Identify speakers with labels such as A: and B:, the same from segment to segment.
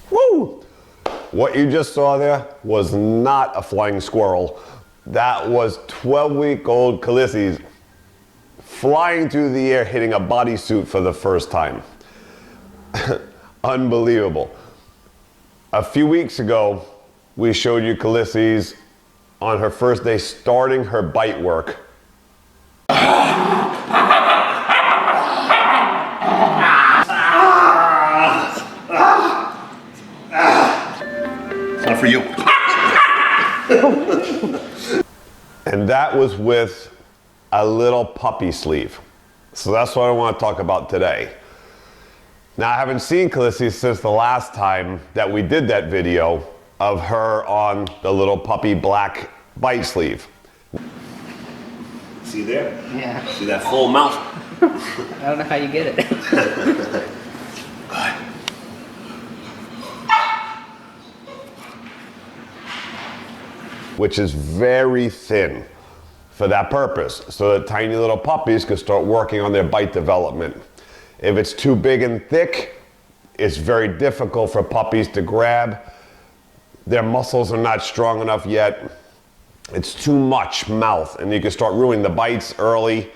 A: Woo! What you just saw there was not a flying squirrel. That was 12-week-old Khaleesi's flying through the air, hitting a bodysuit for the first time. Unbelievable. A few weeks ago, we showed you Khaleesi's on her first day starting her bite work.
B: It's not for you.
A: And that was with a little puppy sleeve. So that's what I want to talk about today. Now, I haven't seen Khaleesi since the last time that we did that video of her on the little puppy black bite sleeve.
B: See there?
C: Yeah.
B: See that full mouth?
C: I don't know how you get it.
A: Which is very thin for that purpose, so that tiny little puppies can start working on their bite development. If it's too big and thick, it's very difficult for puppies to grab. Their muscles are not strong enough yet. It's too much mouth, and you can start ruining the bites early,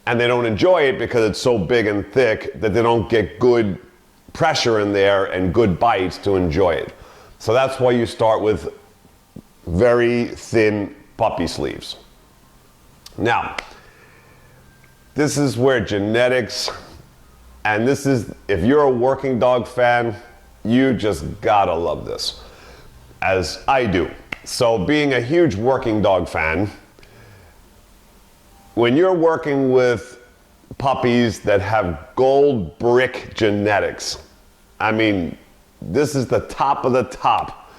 A: and they don't enjoy it because it's so big and thick that they don't get good pressure in there and good bites to enjoy it. So that's why you start with very thin puppy sleeves. Now, this is where genetics, and this is, if you're a working dog fan, you just gotta love this, as I do. So being a huge working dog fan, when you're working with puppies that have gold brick genetics, I mean, this is the top of the top.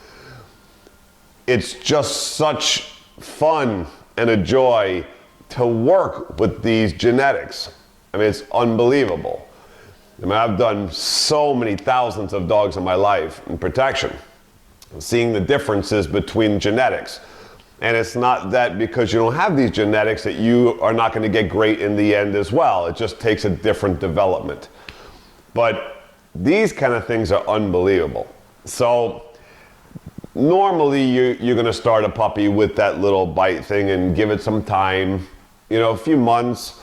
A: It's just such fun and a joy to work with these genetics. I mean, it's unbelievable. I mean, I've done so many thousands of dogs in my life in protection, seeing the differences between genetics. And it's not that because you don't have these genetics that you are not going to get great in the end as well. It just takes a different development. But these kind of things are unbelievable. So normally you're going to start a puppy with that little bite thing and give it some time, you know, a few months,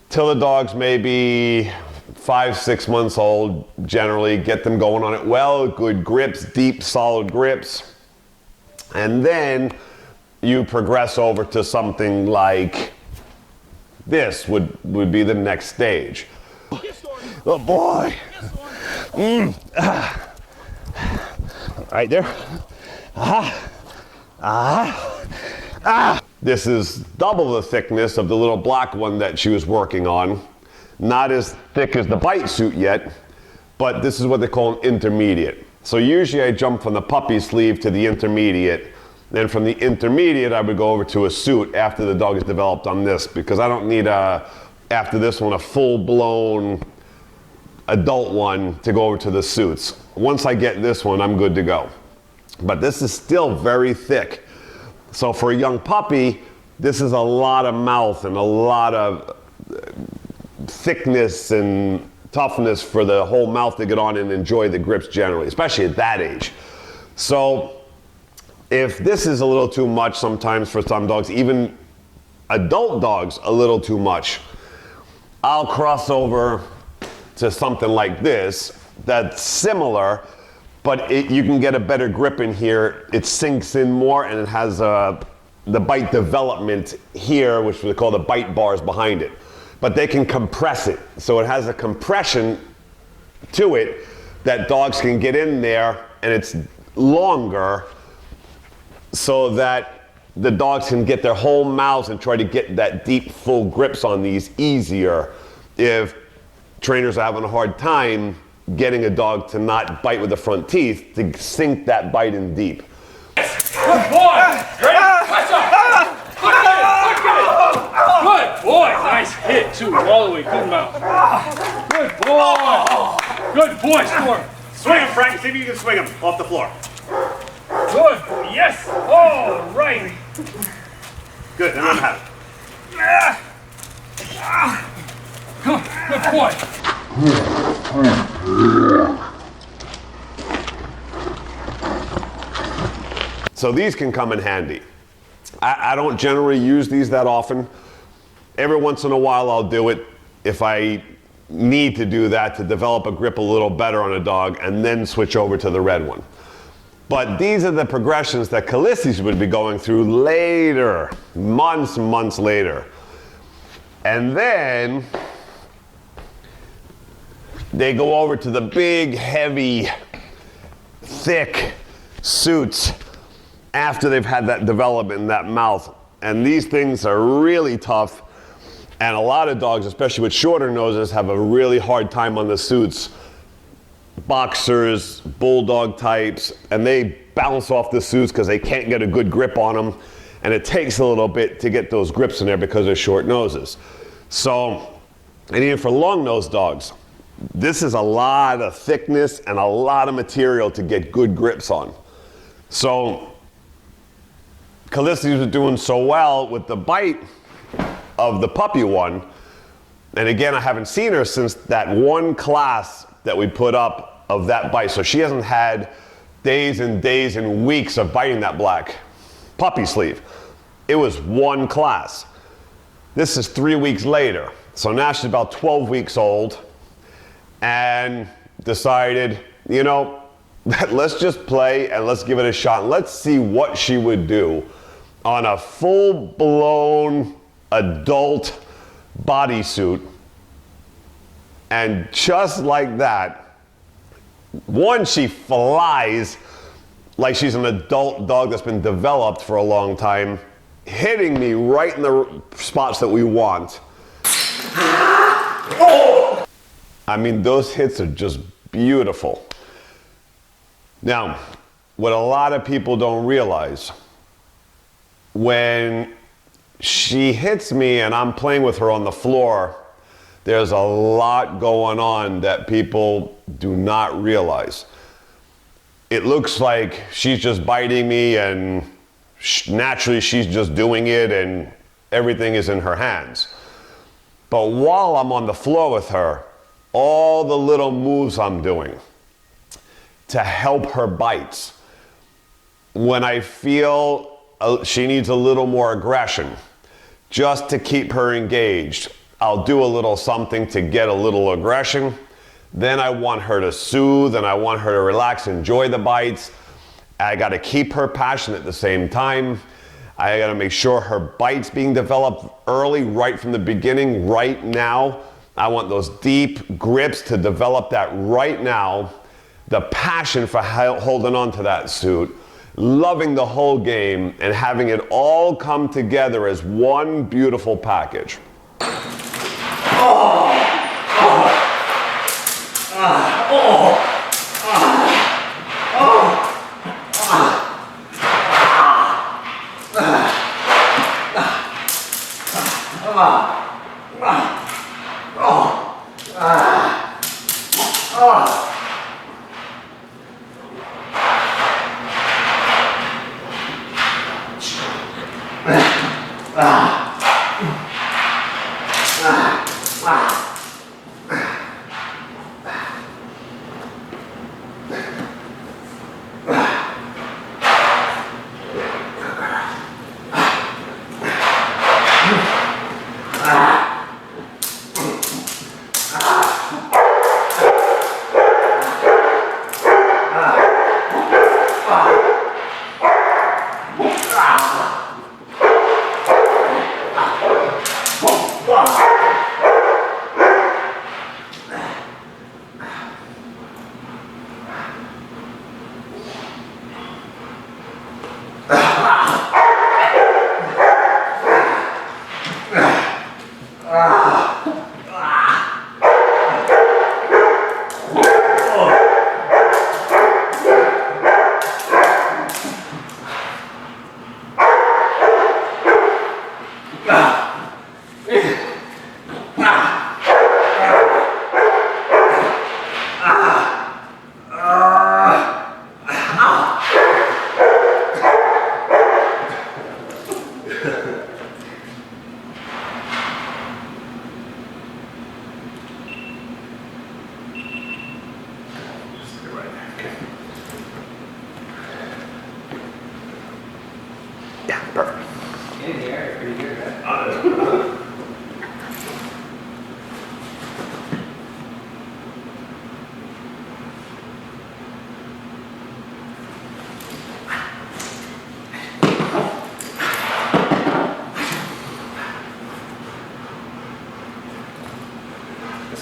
A: till the dog's maybe 5-6 months old. Generally get them going on it well, good grips, deep solid grips, and then you progress over to something like this would be the next stage. Oh boy. Right there. This is double the thickness of the little black one that she was working on. Not as thick as the bite suit yet, but this is what they call an intermediate. So usually I jump from the puppy sleeve to the intermediate. Then from the intermediate, I would go over to a suit after the dog is developed on this, because I don't need after this one, a full-blown adult one to go over to the suits. Once I get this one, I'm good to go. But this is still very thick. So for a young puppy, this is a lot of mouth and a lot of thickness and toughness for the whole mouth to get on and enjoy the grips generally, especially at that age. So if this is a little too much sometimes for some dogs, even adult dogs a little too much, I'll cross over to something like this that's similar, but you can get a better grip in here. It sinks in more, and it has the bite development here, which we call the bite bars behind it. But they can compress it, so it has a compression to it that dogs can get in there, and it's longer, so that the dogs can get their whole mouths and try to get that deep, full grips on these easier if trainers are having a hard time getting a dog to not bite with the front teeth, to sink that bite in deep.
D: Good boy! Ready? Watch out! Good boy! Nice hit, too, all the way through the mouth. Good boy! Good boy, Storm.
B: Swing him, Frank. See if you can swing him off the floor.
D: Good. Yes. All right.
B: Good. Then let him have it.
D: boy.
A: So these can come in handy. I don't generally use these that often. Every once in a while I'll do it if I need to do that to develop a grip a little better on a dog and then switch over to the red one. But these are the progressions that Callistes would be going through later, months and months later. And then they go over to the big, heavy, thick suits after they've had that development in that mouth. And these things are really tough. And a lot of dogs, especially with shorter noses, have a really hard time on the suits. Boxers, bulldog types, and they bounce off the suits because they can't get a good grip on them. And it takes a little bit to get those grips in there because of short noses. So, and even for long-nosed dogs, this is a lot of thickness and a lot of material to get good grips on. So, Callistes was doing so well with the bite of the puppy one. And again, I haven't seen her since that one class that we put up of that bite. So she hasn't had days and days and weeks of biting that black puppy sleeve. It was one class. This is 3 weeks later. So now she's about 12 weeks old and decided, you know, let's just play and let's give it a shot. Let's see what she would do on a full-blown adult bodysuit. And just like that, one, she flies like she's an adult dog that's been developed for a long time, hitting me right in the spots that we want. I mean, those hits are just beautiful. Now, what a lot of people don't realize, when she hits me and I'm playing with her on the floor, there's a lot going on that people do not realize. It looks like she's just biting me and naturally she's just doing it and everything is in her hands. But while I'm on the floor with her, all the little moves I'm doing to help her bites, when I feel she needs a little more aggression, just to keep her engaged, I'll do a little something to get a little aggression. Then I want her to soothe and I want her to relax, enjoy the bites. I gotta keep her passionate at the same time. I gotta make sure her bite's being developed early, right from the beginning, right now. I want those deep grips to develop that right now. The passion for holding on to that suit, loving the whole game, and having it all come together as one beautiful package.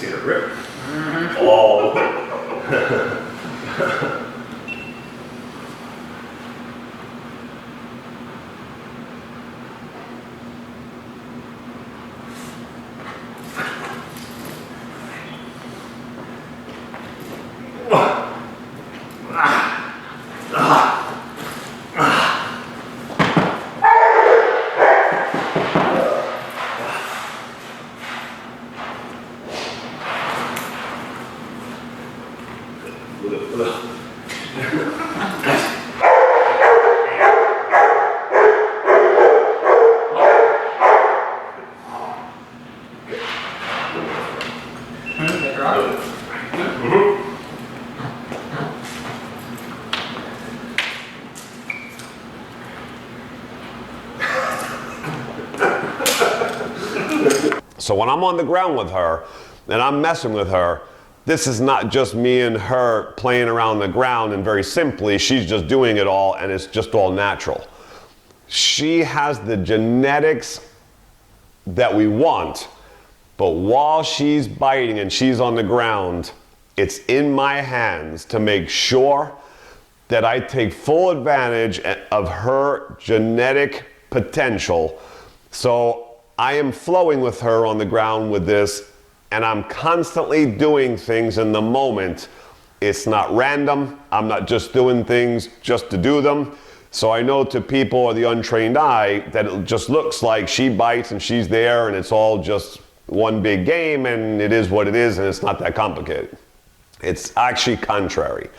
B: see the rip. Oh.
A: So when I'm on the ground with her and I'm messing with her, this is not just me and her playing around the ground, and very simply, she's just doing it all and it's just all natural. She has the genetics that we want, but while she's biting and she's on the ground, it's in my hands to make sure that I take full advantage of her genetic potential. So I am flowing with her on the ground with this, and I'm constantly doing things in the moment. It's not random. I'm not just doing things just to do them. So I know to people or the untrained eye that it just looks like she bites and she's there and it's all just one big game and it is what it is and it's not that complicated. It's actually contrary.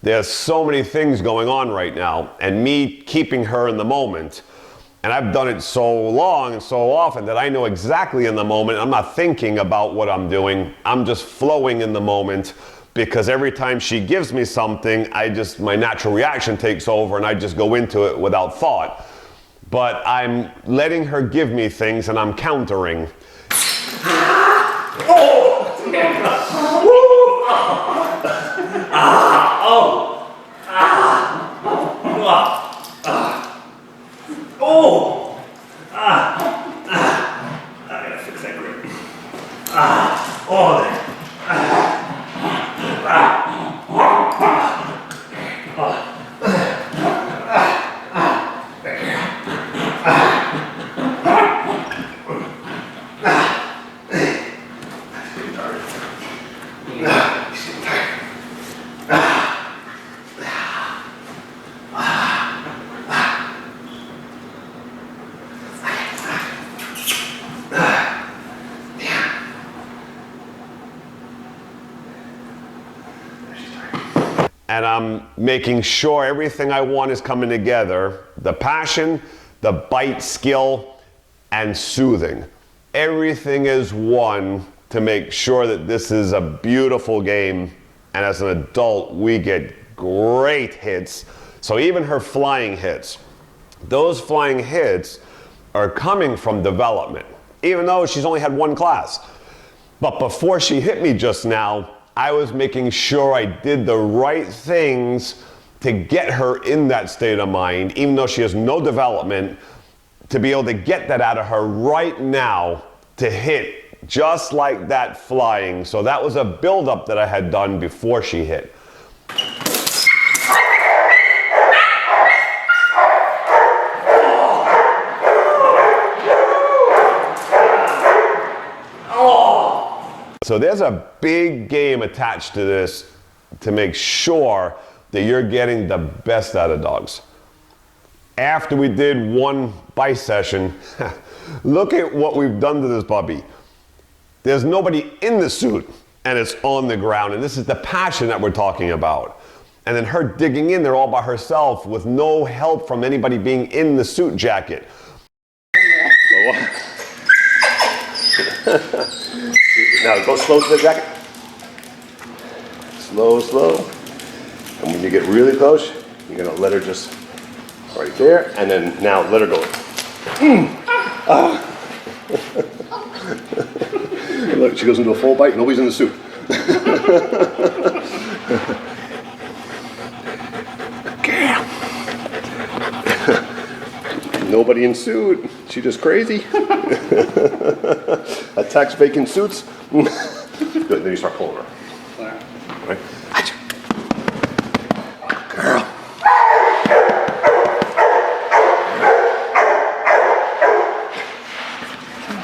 A: There's so many things going on right now, and me keeping her in the moment, and I've done it so long and so often that I know exactly in the moment. I'm not thinking about what I'm doing. I'm just flowing in the moment, because every time she gives me something, my natural reaction takes over and I just go into it without thought. But I'm letting her give me things and I'm countering.
B: I gotta fix that grip. Oh, there.
A: And I'm making sure everything I want is coming together. The passion, the bite skill, and soothing. Everything is one to make sure that this is a beautiful game. And as an adult, we get great hits. So even her flying hits, those flying hits are coming from development, even though she's only had one class. But before she hit me just now, I was making sure I did the right things to get her in that state of mind, even though she has no development, to be able to get that out of her right now to hit just like that flying. So that was a buildup that I had done before she hit. So there's a big game attached to this to make sure that you're getting the best out of dogs. After we did one bite session, look at what we've done to this puppy. There's nobody in the suit and it's on the ground, and this is the passion that we're talking about. And then her digging in there all by herself with no help from anybody being in the suit jacket.
B: Now go slow to the jacket. Slow, slow. And when you get really close, you're gonna let her just right there, and then now let her go. Look, she goes into a full bite. Nobody's in the suit. Nobody in suit. She just crazy. Attacks vacant suits. Good, then you start pulling her.
C: All right.
B: All right? Girl.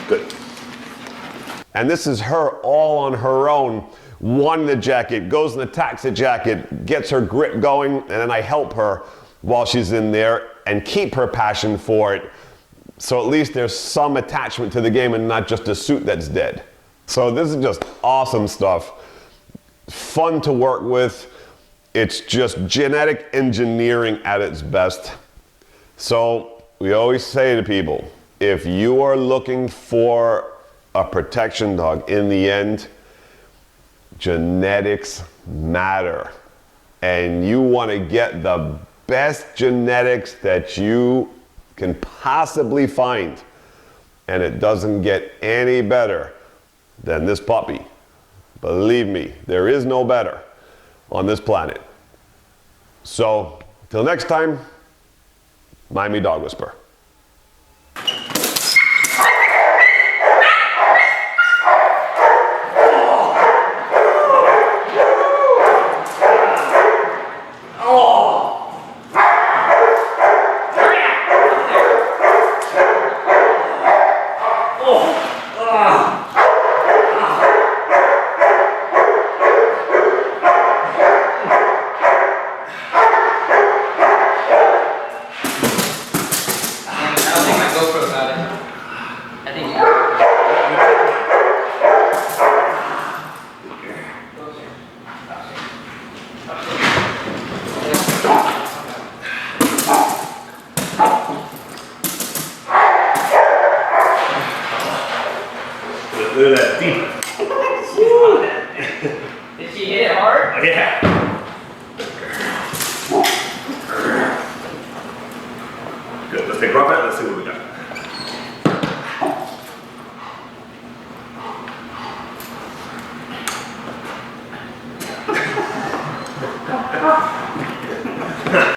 B: Good.
A: And this is her all on her own. Won the jacket, goes and attacks the jacket, gets her grip going, and then I help her while she's in there and keep her passion for it. So at least there's some attachment to the game and not just a suit that's dead. So this is just awesome stuff. Fun to work with. It's just genetic engineering at its best. So we always say to people, if you are looking for a protection dog, in the end, genetics matter. And you want to get the best genetics that you can possibly find. And it doesn't get any better than this puppy. Believe me, there is no better on this planet. So, till next time, Miami Dog Whisperer.
B: Look at that deep.
C: Did she hit it hard?
B: Yeah. Good. Let's take her off that. Let's see what we got.